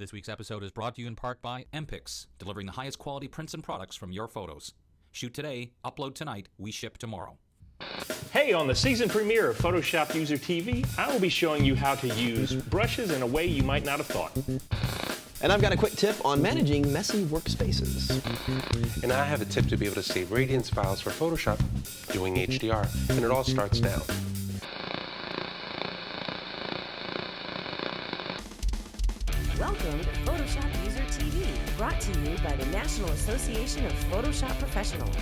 This week's episode is brought to you in part by MPix, delivering the highest quality prints and products from your photos. Shoot today, upload tonight, we ship tomorrow. Hey, on the season premiere of PhotoshopUserTV, I will be showing you how to use brushes in a way you might not have thought. And I've got a quick tip on managing messy workspaces. And I have a tip to be able to save radiance files for Photoshop doing HDR. And it all starts now. Welcome to PhotoshopUserTV, brought to you by the National Association of Photoshop Professionals.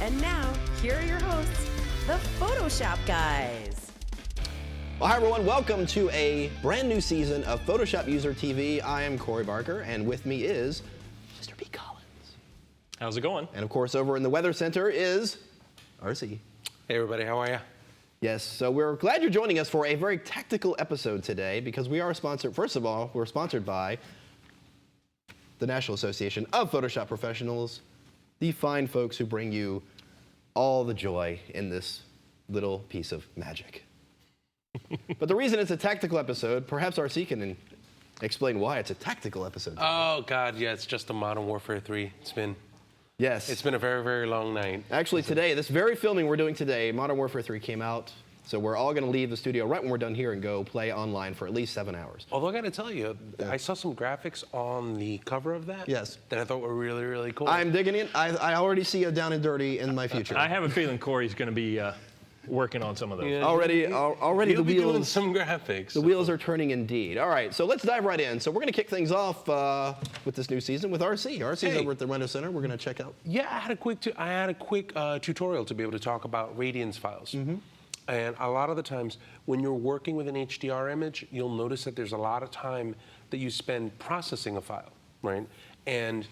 And now, here are your hosts, the Photoshop guys. Well, hi everyone, welcome to a brand new season of PhotoshopUserTV. I am Corey Barker, and with me is Mr. B. Collins. How's it going? And of course, over in the Weather Center is RC. Hey everybody, how are you? Yes, so we're glad you're joining us for a very tactical episode today because we are sponsored, first of all, we're sponsored by the National Association of Photoshop Professionals, the fine folks who bring you all the joy in this little piece of magic. But the reason it's a tactical episode, perhaps RC can explain why it's a tactical episode today. Oh God, yeah, it's just a Modern Warfare 3. It's been a very, very long night. Actually today, this very filming we're doing today, Modern Warfare 3 came out, so we're all gonna leave the studio right when we're done here and go play online for at least 7 hours. Although I gotta tell you, I saw some graphics on the cover of that Yes. that I thought were really, really cool. I'm digging it. I already see a Down and Dirty in my future. I have a feeling Corey's going to be working on some of those. Yeah. Already He'll the be doing wheels. some graphics. The wheels are turning indeed. All right, so let's dive right in. So we're going to kick things off with this new season with RC. RC's Hey. over at the Reno Center. We're going to check out. Yeah, I had a quick tutorial to be able to talk about radiance files. And a lot of the times when you're working with an HDR image, you'll notice that there's a lot of time that you spend processing a file, right? And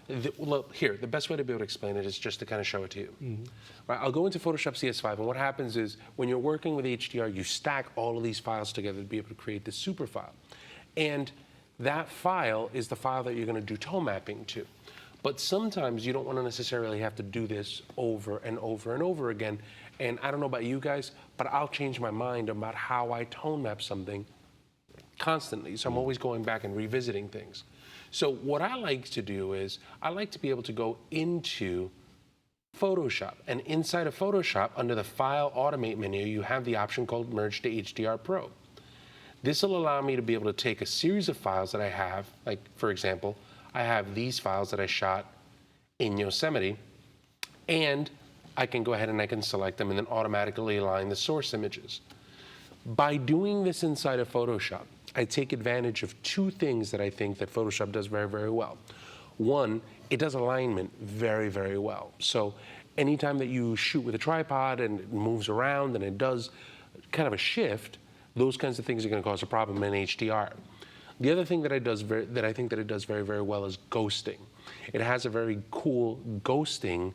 the best way to be able to explain it is just to kind of show it to you. Right, I'll go into Photoshop CS5, and what happens is when you're working with HDR, you stack all of these files together to be able to create this super file. And that file is the file that you're going to do tone mapping to. But sometimes you don't want to necessarily have to do this over and over and over again. And I don't know about you guys, but I'll change my mind about how I tone map something constantly. So I'm always going back and revisiting things. So what I like to do is I like to be able to go into Photoshop. And inside of Photoshop, under the File Automate menu, you have the option called Merge to HDR Pro. This will allow me to be able to take a series of files that I have, like for example, I have these files that I shot in Yosemite, and I can go ahead and I can select them and then automatically align the source images. By doing this inside of Photoshop, I take advantage of two things that I think that Photoshop does very, very well. One, it does alignment very, very well. So anytime that you shoot with a tripod and it moves around and it does kind of a shift, those kinds of things are going to cause a problem in HDR. The other thing that I think that it does very, very well is ghosting. It has a very cool de-ghosting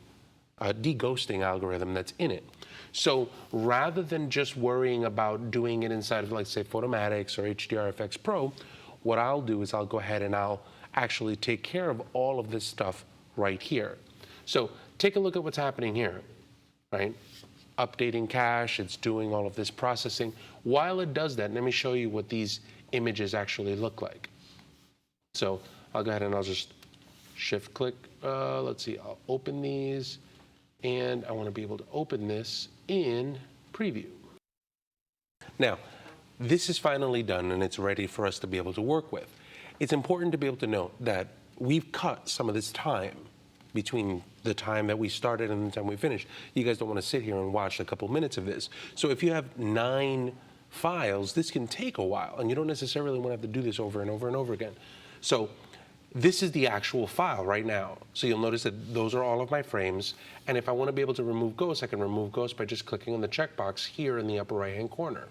algorithm that's in it. So rather than just worrying about doing it inside of, like, say, Photomatix or HDRFX Pro, what I'll do is I'll go ahead and I'll actually take care of all of this stuff right here. So take a look at what's happening here, right? Updating cache, it's doing all of this processing. While it does that, let me show you what these images actually look like. So I'll go ahead and I'll just shift click. Let's see, I'll open these. And I want to be able to open this in preview. Now, this is finally done and it's ready for us to be able to work with. It's important to be able to note that we've cut some of this time between the time that we started and the time we finished. You guys don't want to sit here and watch a couple minutes of this. So if you have 9 files, this can take a while and you don't necessarily want to have to do this over and over and over again. So this is the actual file right now. So you'll notice that those are all of my frames. And if I want to be able to remove ghosts, I can remove ghosts by just clicking on the checkbox here in the upper right-hand corner.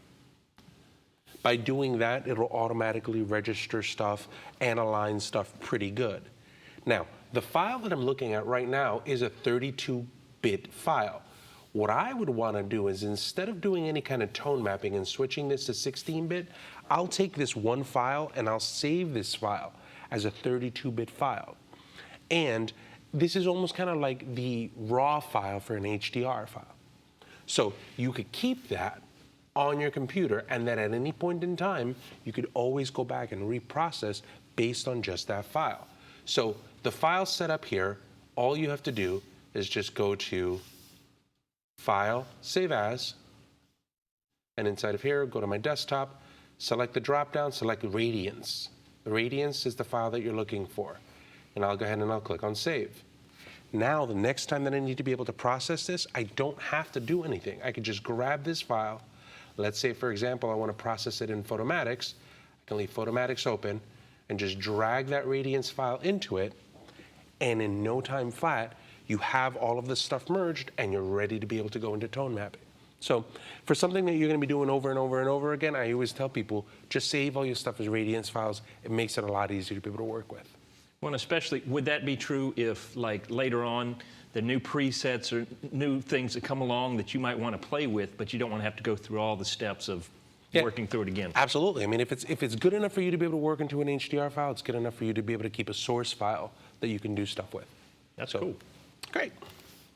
By doing that, it'll automatically register stuff and align stuff pretty good. Now, the file that I'm looking at right now is a 32-bit file. What I would want to do is, instead of doing any kind of tone mapping and switching this to 16-bit, I'll take this one file and I'll save this file as a 32-bit file. And this is almost kind of like the raw file for an HDR file. So you could keep that on your computer, and that at any point in time, you could always go back and reprocess based on just that file. So the file set up here, all you have to do is just go to File, Save As, and inside of here, go to my desktop, select the drop-down, select Radiance. The Radiance is the file that you're looking for. And I'll go ahead and I'll click on Save. Now, the next time that I need to be able to process this, I don't have to do anything. I could just grab this file. Let's say, for example, I want to process it in Photomatix. I can leave Photomatix open and just drag that Radiance file into it. And in no time flat, you have all of this stuff merged and you're ready to be able to go into tone mapping. So for something that you're going to be doing over and over and over again, I always tell people, just save all your stuff as Radiance files. It makes it a lot easier to be able to work with. Well, especially, would that be true if, like, later on, the new presets or new things that come along that you might want to play with, but you don't want to have to go through all the steps of working through it again? Absolutely. I mean, if it's good enough for you to be able to work into an HDR file, it's good enough for you to be able to keep a source file that you can do stuff with. That's cool. Great.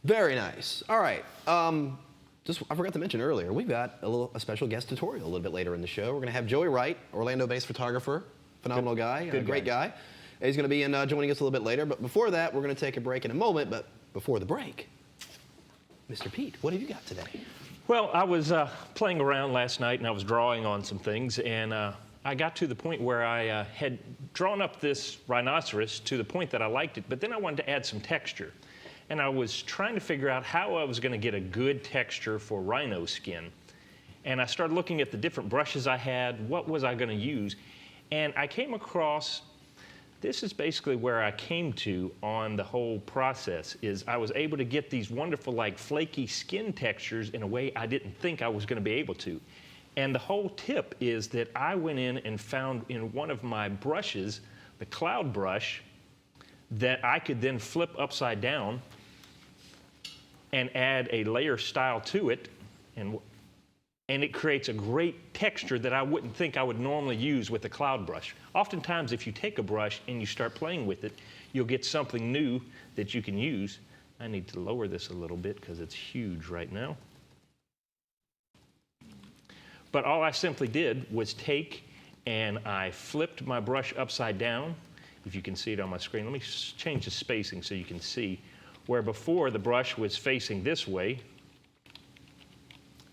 Very nice. All right. I forgot to mention earlier, we've got a special guest tutorial a little bit later in the show. We're going to have Joey Wright, Orlando-based photographer, phenomenal guy, a great guy. He's going to be joining us a little bit later. But before that, we're going to take a break in a moment. But before the break, Mr. Pete, what have you got today? Well, I was playing around last night, and I was drawing on some things, and I got to the point where I had drawn up this rhinoceros to the point that I liked it, but then I wanted to add some texture. And I was trying to figure out how I was going to get a good texture for rhino skin. And I started looking at the different brushes I had, what was I going to use, and I came across, this is basically where I came to on the whole process, is I was able to get these wonderful, like, flaky skin textures in a way I didn't think I was going to be able to. And the whole tip is that I went in and found in one of my brushes, the cloud brush, that I could then flip upside down and add a layer style to it, and it creates a great texture that I wouldn't think I would normally use with a cloud brush. Oftentimes, if you take a brush and you start playing with it, you'll get something new that you can use. I need to lower this a little bit because it's huge right now. But all I simply did was take and I flipped my brush upside down. If you can see it on my screen, let me change the spacing so you can see. Where before the brush was facing this way,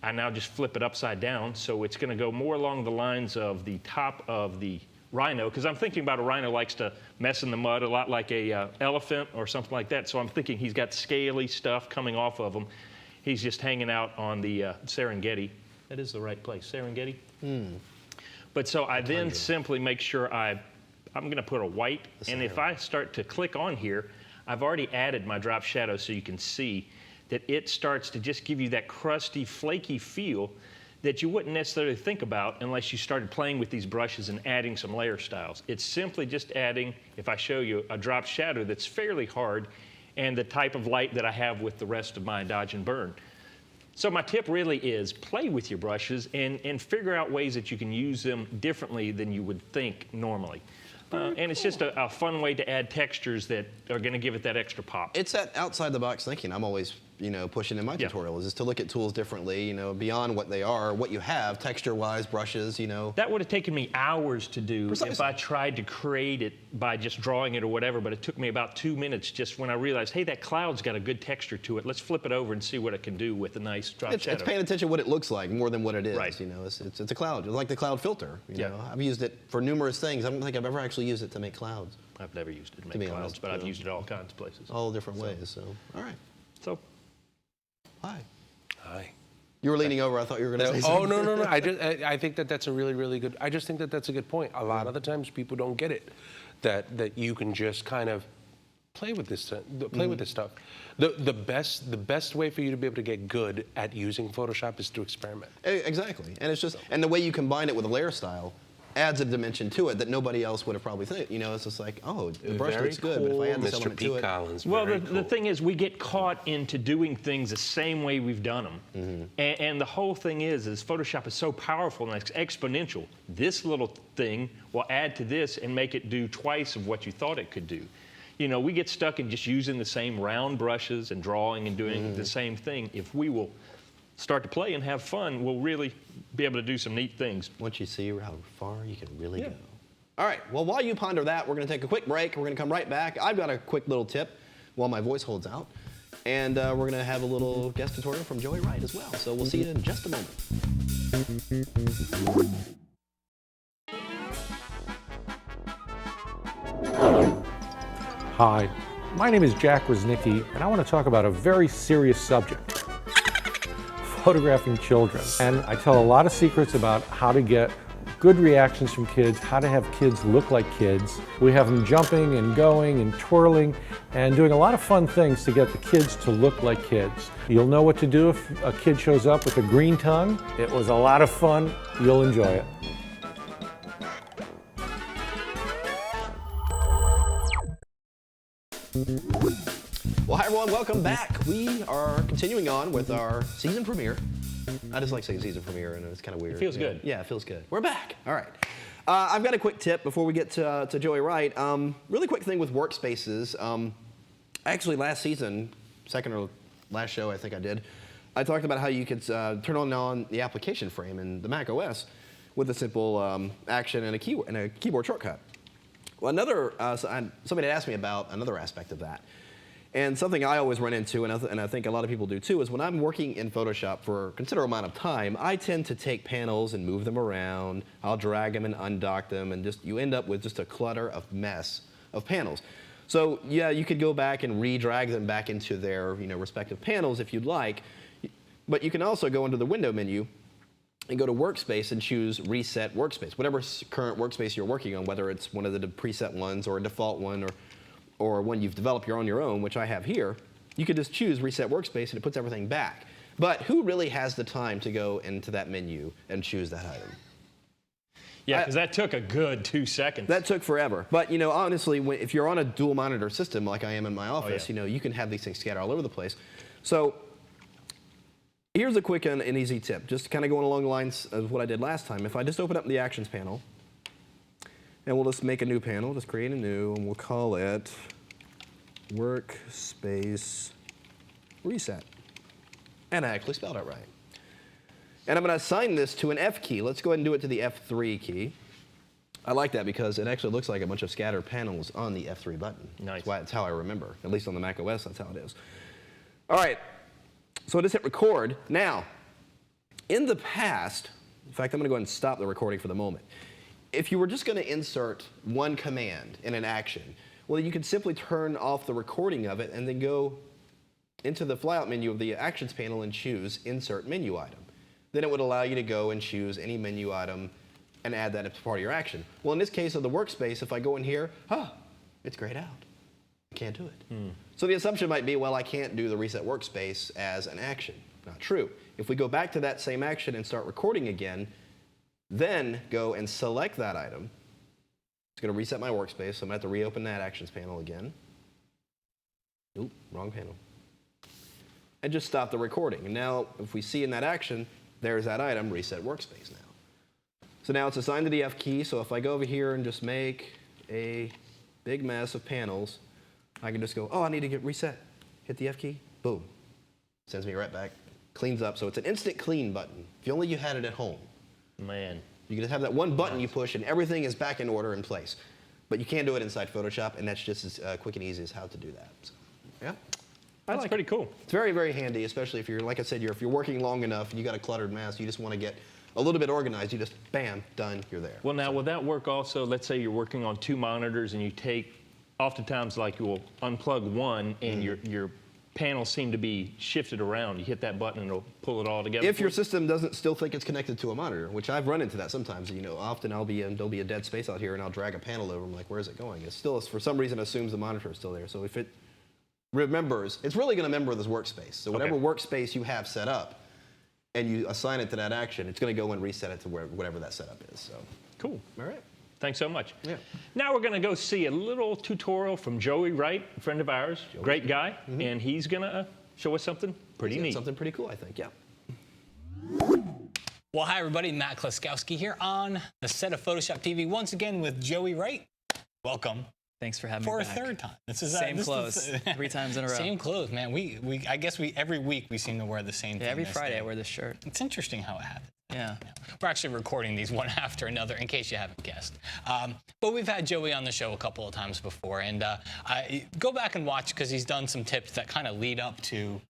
I now just flip it upside down, so it's going to go more along the lines of the top of the rhino, because I'm thinking about a rhino likes to mess in the mud a lot like a elephant or something like that, so I'm thinking he's got scaly stuff coming off of him. He's just hanging out on the Serengeti. That is the right place, Serengeti. But so I then simply make sure I'm going to put a white, and if I start to click on here, I've already added my drop shadow so you can see that it starts to just give you that crusty, flaky feel that you wouldn't necessarily think about unless you started playing with these brushes and adding some layer styles. It's simply just adding, if I show you, a drop shadow that's fairly hard and the type of light that I have with the rest of my dodge and burn. So my tip really is play with your brushes and figure out ways that you can use them differently than you would think normally. And it's just a fun way to add textures that are going to give it that extra pop. It's that outside the box thinking I'm always, pushing in my tutorials, is to look at tools differently, beyond what they are, what you have, texture-wise, brushes, That would have taken me hours to do if I tried to create it by just drawing it or whatever, but it took me about 2 minutes just when I realized, hey, that cloud's got a good texture to it. Let's flip it over and see what it can do with a nice drop shadow. It's paying attention to what it looks like more than what it is. Right. It's a cloud. It's like the cloud filter. I've used it for numerous things. I don't think I've ever actually used it to make clouds. I've never used it to make clouds, honest, but I've used it all kinds of places. All different ways. So, all right. So, hi. Hi. You were leaning over. I thought you were going to say something. Oh, no. I think that's a really, really good. I just think that's a good point. A lot of the times people don't get it, that you can just kind of play with this stuff. The best way for you to be able to get good at using Photoshop is to experiment. Exactly, and it's just the way you combine it with a layer style adds a dimension to it that nobody else would have probably thought. It's just like, oh, the brush looks good, but if I add this element to it. Collins, well, the thing is, we get caught into doing things the same way we've done them, and the whole thing is Photoshop is so powerful and it's exponential. This little thing will add to this and make it do twice of what you thought it could do. We get stuck in just using the same round brushes and drawing and doing the same thing. If we will start to play and have fun, we'll really be able to do some neat things. Once you see how far you can really go. All right, well, while you ponder that, we're going to take a quick break. We're going to come right back. I've got a quick little tip while my voice holds out. And we're going to have a little guest tutorial from Joey Wright as well. So we'll see you in just a moment. Hi, my name is Jack Rosnicki, and I want to talk about a very serious subject, photographing children. And I tell a lot of secrets about how to get good reactions from kids, how to have kids look like kids. We have them jumping and going and twirling and doing a lot of fun things to get the kids to look like kids. You'll know what to do if a kid shows up with a green tongue. It was a lot of fun. You'll enjoy it. Well, hi everyone, welcome back. We are continuing on with our season premiere. I just like saying season premiere, and it's kind of weird. It feels good. Yeah, it feels good. We're back. All right. I've got a quick tip before we get to Joey Wright. Really quick thing with workspaces. Actually, last season, second or last show I think I did, I talked about how you could turn on and on the application frame in the Mac OS with a simple action and a keyboard shortcut. Well, somebody had asked me about another aspect of that. And something I always run into, and I think a lot of people do too, is when I'm working in Photoshop for a considerable amount of time, I tend to take panels and move them around. I'll drag them and undock them, and you end up with just a clutter of mess of panels. So yeah, you could go back and re-drag them back into their respective panels if you'd like, but you can also go into the window menu and go to Workspace and choose Reset Workspace. Whatever current workspace you're working on, whether it's one of the preset ones or a default one or one you've developed on your own, which I have here, you could just choose Reset Workspace and it puts everything back. But who really has the time to go into that menu and choose that item? Yeah, because that took a good 2 seconds. That took forever. But honestly, if you're on a dual monitor system like I am in my office, you can have these things scattered all over the place. So here's a quick and easy tip, just kind of going along the lines of what I did last time. If I just open up the Actions panel, and we'll just make a new panel, just create a new, and we'll call it Workspace Reset. And I actually spelled it right. And I'm going to assign this to an F key. Let's go ahead and do it to the F3 key. I like that because it actually looks like a bunch of scattered panels on the F3 button. Nice. That's how I remember. At least on the Mac OS, that's how it is. All right. So I just hit record. Now, in the past, in fact, I'm going to go ahead and stop the recording for the moment. If you were just going to insert one command in an action, well, you could simply turn off the recording of it and then go into the flyout menu of the Actions panel and choose Insert Menu Item. Then it would allow you to go and choose any menu item and add that as part of your action. Well, in this case of the workspace, if I go in here, it's grayed out. I can't do it. So the assumption might be, well, I can't do the Reset Workspace as an action. Not true. If we go back to that same action and start recording again, then go and select that item. It's going to reset my workspace, so I'm going to have to reopen that Actions panel again. Oop, wrong panel. And just stop the recording. And now, if we see in that action, there's that item, Reset Workspace now. So now it's assigned to the F key, so if I go over here and just make a big mess of panels, I can just go, I need to get reset. Hit the F key, boom. Sends me right back, cleans up. So it's an instant clean button. If only you had it at home. Man. You can just have that one button you push and everything is back in order in place. But you can do it inside Photoshop, and that's just as quick and easy as how to do that. So, yeah. That's pretty cool. It's very, very handy, especially if you're, like I said, if you're working long enough and you got a cluttered mess, you just want to get a little bit organized, you just, bam, done, you're there. Well, now, will that work also? Let's say you're working on 2 monitors and you take, oftentimes, like you'll unplug one and your panels seem to be shifted around. You hit that button and it'll pull it all together. If your system doesn't still think it's connected to a monitor, which I've run into that sometimes, often there'll be a dead space out here and I'll drag a panel over. I'm like, where's it going? It still, for some reason, assumes the monitor is still there. So if it remembers, it's really going to remember this workspace. So whatever workspace you have set up and you assign it to that action, it's going to go and reset it to whatever that setup is. So cool. All right. Thanks so much. Yeah. Now we're going to go see a little tutorial from Joey Wright, a friend of ours, great guy, and he's going to show us something pretty neat. Something pretty cool, I think, yeah. Well, hi everybody, Matt Klaskowski here on the set of Photoshop TV, once again with Joey Wright. Welcome. Thanks for having For me a back. third time. This is Same clothes, 3 times in a row. Same clothes, man. I guess every week we seem to wear the same thing. Yeah, every Friday I wear this shirt. It's interesting how it happens. Yeah. We're actually recording these one after another, in case you haven't guessed. But we've had Joey on the show a couple of times before, and go back and watch because he's done some tips that kind of lead up to.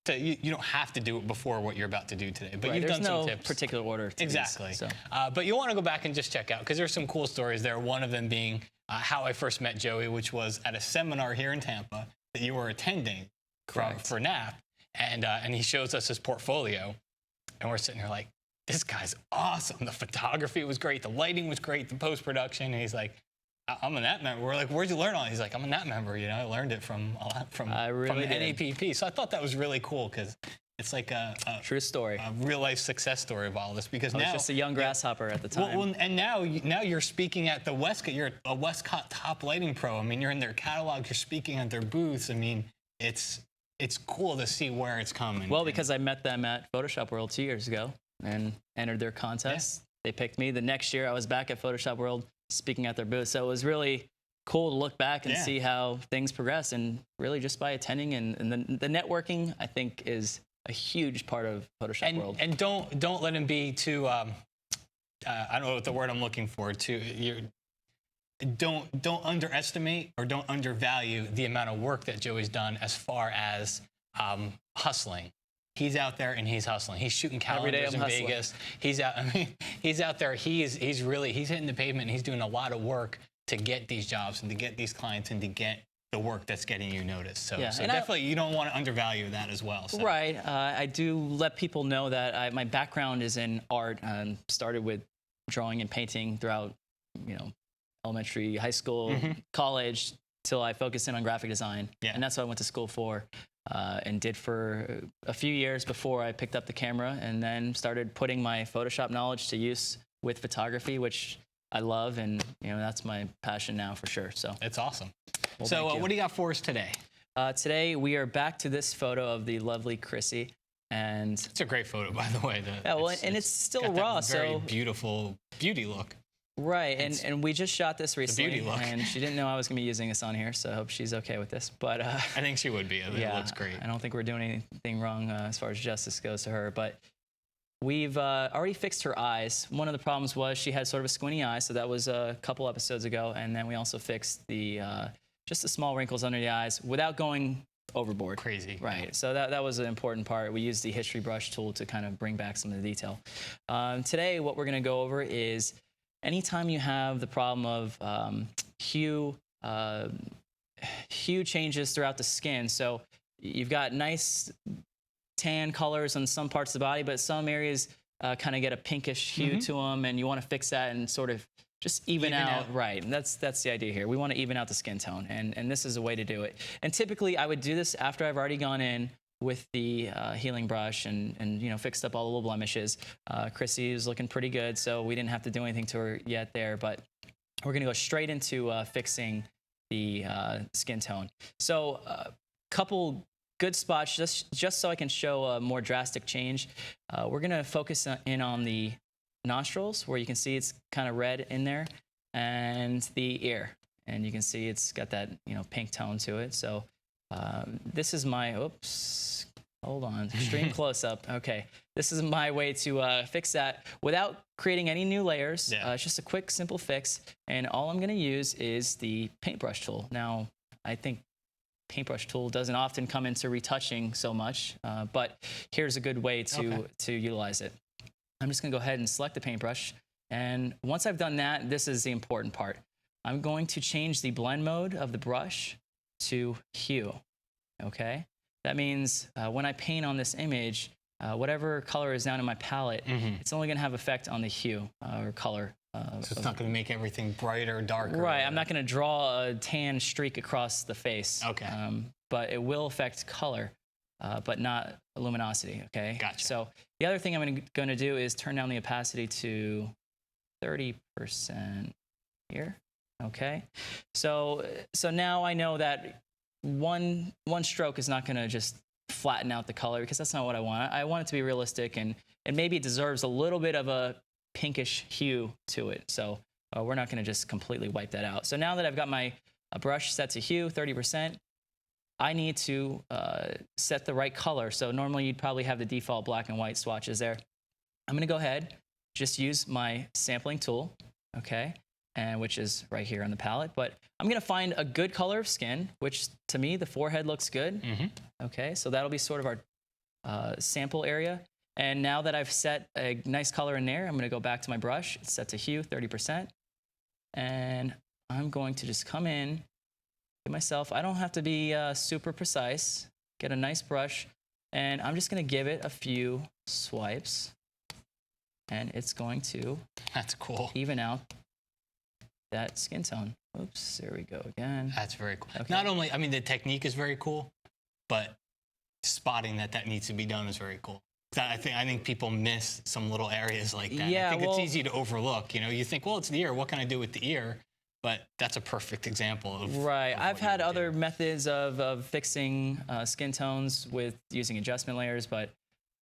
You don't have to do it before what you're about to do today, but you've done some tips. There's no particular order to Exactly. these, so. But you want to go back and just check out because there's some cool stories there. One of them being how I first met Joey, which was at a seminar here in Tampa that you were attending for NAP, and he shows us his portfolio, and we're sitting there like, this guy's awesome. The photography was great, the lighting was great, the post-production, and he's like, I'm a NAP member. We're like, where'd you learn all that? He's like, I'm a NAP member. You know, I learned it from the NAPP. So I thought that was really cool because it's like a true story, a real life success story of all this. Because I was now just a young grasshopper at the time. Well, and now you're speaking at the Westcott. You're a Westcott top lighting pro. I mean, you're in their catalog. You're speaking at their booths. I mean, it's cool to see where it's coming. Well, because I met them at Photoshop World 2 years ago and entered their contest. Yeah. They picked me. The next year, I was back at Photoshop World speaking at their booth. So it was really cool to look back and see how things progress, and really just by attending and the networking, I think, is a huge part of Photoshop World. And don't let him be too. I don't know what the word I'm looking for. Don't underestimate or don't undervalue the amount of work that Joey's done as far as hustling. He's out there and he's hustling. He's shooting calendars in Vegas. He's out. I mean, he's out there. He's hitting the pavement. And he's doing a lot of work to get these jobs and to get these clients and to get the work that's getting you noticed. So definitely you don't want to undervalue that as well. So. Right. I do let people know that my background is in art. Started with drawing and painting throughout, elementary, high school, college, till I focused in on graphic design. Yeah. And that's what I went to school for. And did for a few years before I picked up the camera, and then started putting my Photoshop knowledge to use with photography, which I love, and that's my passion now for sure. So it's awesome. Well, so what do you got for us today? Today we are back to this photo of the lovely Chrissy, and it's a great photo, by the way. It's still got raw, that very beautiful beauty look. Right, and we just shot this recently, and she didn't know I was going to be using this on here, so I hope she's okay with this. But I think she would be. I mean, it looks great. I don't think we're doing anything wrong as far as justice goes to her. But we've already fixed her eyes. One of the problems was she had sort of a squinty eye, so that was a couple episodes ago. And then we also fixed the just the small wrinkles under the eyes without going overboard. Crazy. Right. Yeah. So that was an important part. We used the history brush tool to kind of bring back some of the detail. Today, what we're going to go over is anytime you have the problem of hue changes throughout the skin. So you've got nice tan colors on some parts of the body, but some areas kind of get a pinkish hue to them, and you want to fix that and sort of just even out. Right, and that's the idea here. We want to even out the skin tone, and this is a way to do it. And typically, I would do this after I've already gone in with the healing brush and fixed up all the little blemishes. Chrissy is looking pretty good, so we didn't have to do anything to her yet there, but we're going to go straight into fixing the skin tone. So a couple good spots just so I can show a more drastic change. We're going to focus in on the nostrils, where you can see it's kind of red in there, and the ear, and you can see it's got that pink tone to it. So this is my hold on, extreme close-up. Okay, this is my way to fix that without creating any new layers. It's just a quick, simple fix, and all I'm going to use is the paintbrush tool. Now, I think paintbrush tool doesn't often come into retouching so much, but here's a good way to utilize it. I'm just going to go ahead and select the paintbrush, and once I've done that, this is the important part. I'm going to change the blend mode of the brush to hue. Okay, that means when I paint on this image, whatever color is down in my palette, it's only going to have effect on the hue or color. So it's not going to make everything brighter or darker. Right, I'm not going to draw a tan streak across the face. Okay. But it will affect color, but not luminosity. Okay. Gotcha. So the other thing I'm going to do is turn down the opacity to 30% here. Okay. So now I know that one stroke is not going to just flatten out the color, because that's not what I want. I want it to be realistic, and maybe it deserves a little bit of a pinkish hue to it. So we're not going to just completely wipe that out. So now that I've got my brush set to hue, 30%, I need to set the right color. So normally you'd probably have the default black and white swatches there. I'm going to go ahead, just use my sampling tool, okay, and which is right here on the palette. But I'm going to find a good color of skin, which to me, the forehead looks good. Okay, so that'll be sort of our sample area. And now that I've set a nice color in there, I'm going to go back to my brush. It's set to hue, 30%. And I'm going to just come in, give myself, I don't have to be super precise, get a nice brush, and I'm just going to give it a few swipes. And it's going to That's cool. even out that skin tone. Oops, there we go again. That's very cool. Okay. Not only, I mean, the technique is very cool, but spotting that needs to be done is very cool. I think people miss some little areas like that. Yeah, I think well, it's easy to overlook. You know, you think, well, it's the ear. What can I do with the ear? But that's a perfect example of right. of I've what you had would other do. methods of fixing skin tones with using adjustment layers, but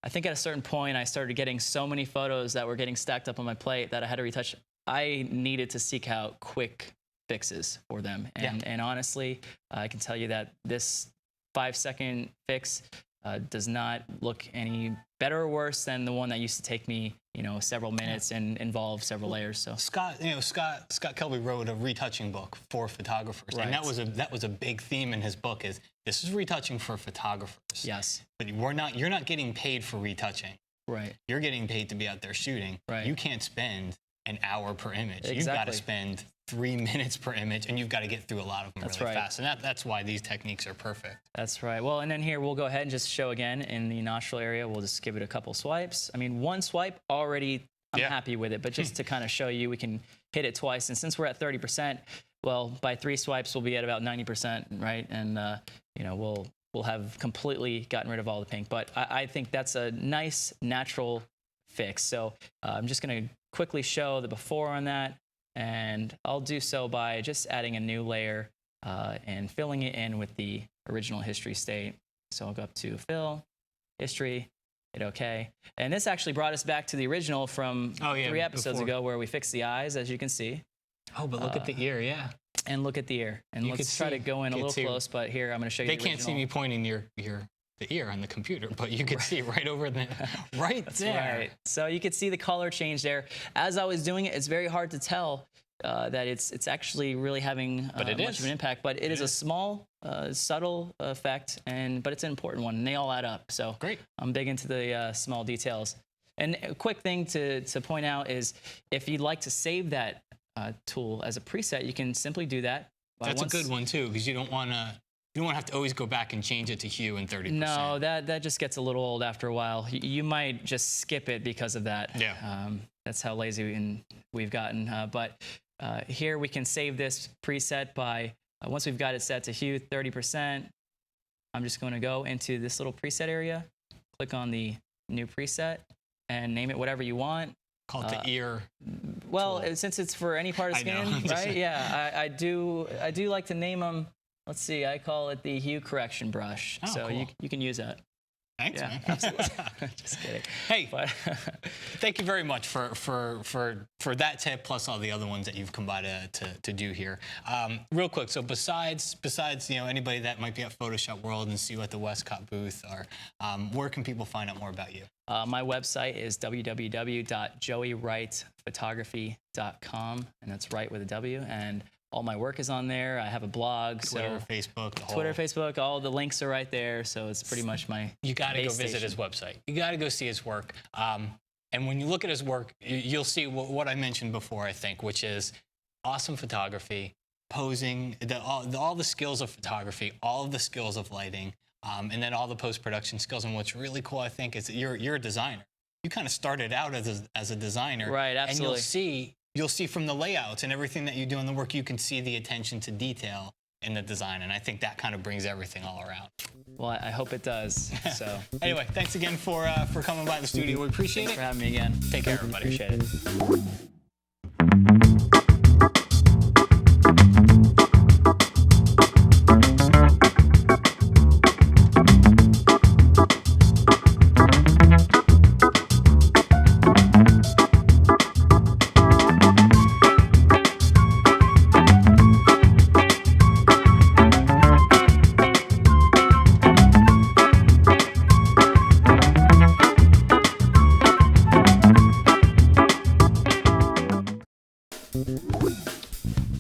I think at a certain point I started getting so many photos that were getting stacked up on my plate that I had to retouch. I needed to seek out quick fixes for them. And honestly, I can tell you that this 5-second fix does not look any better or worse than the one that used to take me, you know, several minutes and involve several layers. So Scott Kelby wrote a retouching book for photographers, Right. and that was a big theme in his book. Is this is retouching for photographers? yes, But you're not getting paid for retouching. right. You're getting paid to be out there shooting. Right. You can't spend an hour per image. You've got to Exactly. spend 3 minutes per image, and you've got to get through a lot of them That's really right. fast. And that's why these techniques are perfect. That's right. Well, and then here we'll go ahead and just show again in the nostril area. We'll just give it a couple swipes. I mean, one swipe already, I'm Yeah. happy with it. But just to kind of show you, we can hit it twice. And since we're at 30%, well, by 3 swipes, we'll be at about 90%, right? And you know, we'll have completely gotten rid of all the pink. But I think that's a nice natural fix. So I'm just going to quickly show the before on that. And I'll do so by just adding a new layer and filling it in with the original history state. So I'll go up to fill, history, hit OK. And this actually brought us back to the original from 3 episodes before. ago where we fixed the eyes, as you can see. Oh, but look at the ear, yeah. And look at the ear. And You let's could try to see- go in a you could little see- close, but here I'm going to show you They the can't see original. me pointing the ear on the computer, but you can see right over there, right there. Right. So you could see the color change there. As I was doing it, it's very hard to tell that it's actually really having But it much is. of an impact. But it is a small, subtle effect, but it's an important one, and they all add up. So Great. I'm big into the small details. And a quick thing to point out is if you'd like to save that tool as a preset, you can simply do that. That's a good one too, because you don't want to have to always go back and change it to hue and 30%. No, that just gets a little old after a while. You might just skip it because of that. Yeah. That's how lazy we've gotten. But here we can save this preset by, once we've got it set to hue 30%, I'm just going to go into this little preset area, click on the new preset, and name it whatever you want. Call it the ear. Well, since it's for any part of I know. skin, right? Yeah, I do like to name them. Let's see, I call it the hue correction brush. Oh, so cool. you can use that. Thanks, Yeah, man. absolutely. Just kidding. Hey, But thank you very much for that tip, plus all the other ones that you've come by to do here. Real quick, so besides anybody that might be at Photoshop World and see you at the Westcott booth, or where can people find out more about you? my website is www.joeywrightphotography.com, and that's right with a W. And all my work is on there. I have a blog, Twitter, so Facebook, the whole. Twitter, Facebook, all the links are right there. So it's pretty much my. You got to go base visit station. his website. You got to go see his work. And when you look at his work, you'll see what I mentioned before, I think, which is awesome photography, posing, all the skills of photography, all of the skills of lighting, and then all the post-production skills. And what's really cool, I think, is that you're a designer. You kind of started out as a designer. Right, absolutely. And you'll see from the layouts and everything that you do in the work, you can see the attention to detail in the design. And I think that kind of brings everything all around. Well, I hope it does. So Anyway, thanks again for coming by the studio. We appreciate thanks it. for having me again. Take care, everybody. Appreciate it.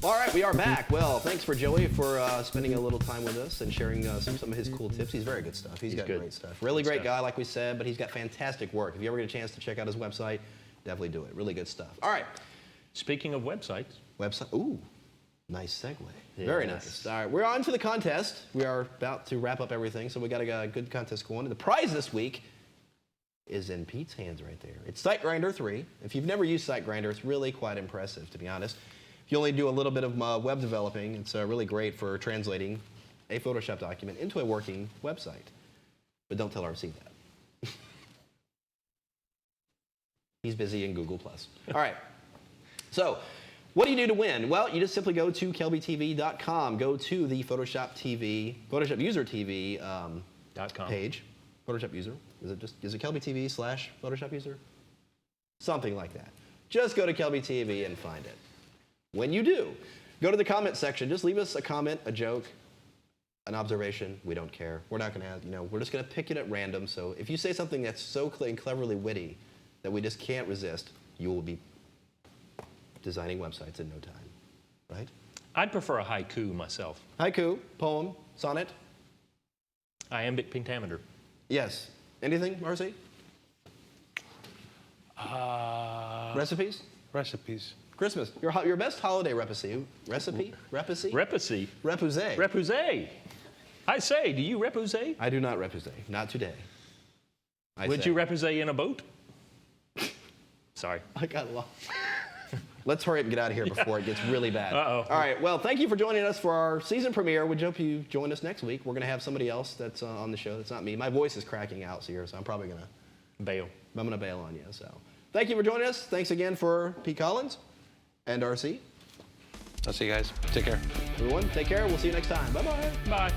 All right, we are back. Well, thanks for Joey for spending a little time with us and sharing some of his cool tips. He's very good stuff. He's got good. great stuff. Really great guy, like we said, but he's got fantastic work. If you ever get a chance to check out his website, definitely do it. Really good stuff. All right. Speaking of websites. Ooh, nice segue. Very nice. All right, we're on to the contest. We are about to wrap up everything, so we got a good contest going. The prize this week is in Pete's hands right there. It's SiteGrinder 3. If you've never used SiteGrinder, it's really quite impressive, to be honest. If you only do a little bit of web developing, it's really great for translating a Photoshop document into a working website. But don't tell RC that. He's busy in Google+. All right. So, what do you do to win? Well, you just simply go to kelbytv.com. Go to the PhotoshopUserTV page. Photoshop User. Is it KelbyTV/PhotoshopUser? Something like that. Just go to KelbyTV and find it. When you do, go to the comment section. Just leave us a comment, a joke, an observation. We don't care. We're not going to have, we're just going to pick it at random. So if you say something that's so cleverly witty that we just can't resist, you will be designing websites in no time, right? I'd prefer a haiku myself. Haiku, poem, sonnet. Iambic pentameter. Yes. Anything, RC? Recipes? Recipes. Christmas. Your best holiday recipe? Recipe? Repussy. Repoussé. Repussé. I say, do you repussé? I do not repoussé. Not today. Would you repussé in a boat? Sorry. I got lost. Let's hurry up and get out of here before it gets really bad. Uh-oh. All right. Well, thank you for joining us for our season premiere. We hope you join us next week. We're going to have somebody else that's on the show. That's not me. My voice is cracking out here, so I'm probably going to bail. I'm going to bail on you. So, thank you for joining us. Thanks again for Pete Collins and RC. I'll see you guys. Take care. Everyone, take care. We'll see you next time. Bye-bye. Bye.